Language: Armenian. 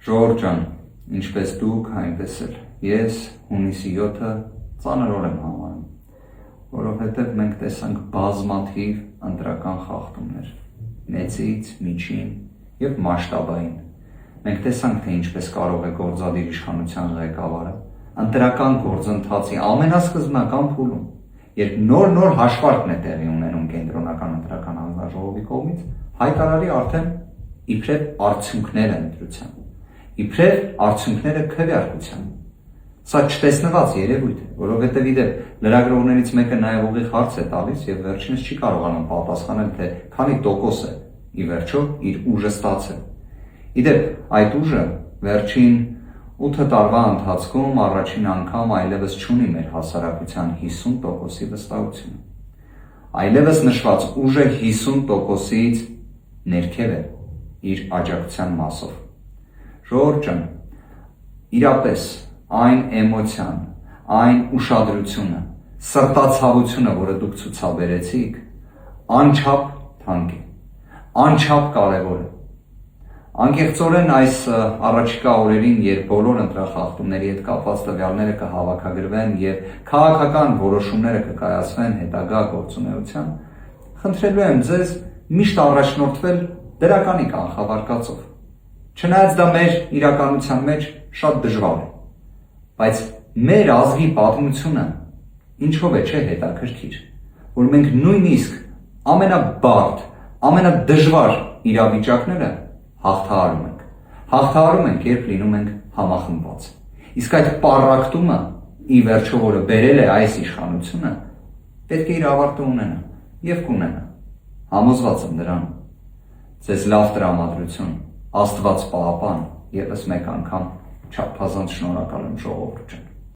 Ժողովուրդ ջան, ինչպես դուք, այնպես էլ ես հունիսի 7-ը ծանր օր եմ համարում, որովհետև մենք տեսանք բազմաթիվ ընտրական խախտումներ, մեծից, միջին և մասշտաբային։ Մենք տեսանք, թե ինչպես կարող է գործադիր իշխանության ղեկավարը ընտրական գործընթացի ամենասկզբնական փուլում, երբ նոր հաշվարկն է տեղի ունենում կենտրոնական ընտրական հանձնաժողովի կողմից, հայտարարի արդեն իբրև արդյունքները ընտրության, իբրև արդյունքները քվեարկության։ Սա չտեսնված երևույթ է, որովհետև իդեպ լրագրողներից մեկը նաև ուղիղ հարց է տալիս և վերջինս չի կարողանում պատասխանել, թե քանի տոկոս է ի վերջո իր ուժը ստացել։ Իդեպ այդ ուժը վերջին 8 տարվա ընթացքում առաջին անգամ այլևս չունի մեր հասարակության 50%-ի վստահությունը։ Այլևս նշված ուժը 50%-ից ներքև է իր աջակցության մասով։ Ժողովուրդ ջան, իրապես այն էմոցիան, այն ուշադրությունը, սրտացավությունը, որը դուք ցուցաբերեցիք, անչափ թանկ է, անչափ կարևոր է։ Անկեղծորեն այս առաջիկա օրերին, երբ բոլոր ընտրախախտումների հետ կապված տվյալները կհավաքագրվեն և քաղաքական որոշումները կկայացվեն հետագա գործունեության, խնդրելու եմ ձեզ միշտ առաջնորդվել դրականի կանխավարկածով։ Չնայած դա մեր իրականության մեջ շատ դժվար է, բայց մեր ազգի պատմությունը ինչով է չէ հետաքրքիր, որ մենք նույնիսկ ամենաբարդ, ամենադժվար իրավիճակները հաղթահարում ենք, երբ լինում ենք համախմբված։ Իսկ այդ պառակտումը, ի վերջո, որը բերել է այս իշխանությունը, պետք է իր ավարտը ունենա և կունենա։ Համոզված եմ դրանում։ Ձեզ լավ տրամադրություն, Աստված պահապան, ևս մեկ անգամ չափազանց շնորհակալ եմ ժողովուրդ ջան։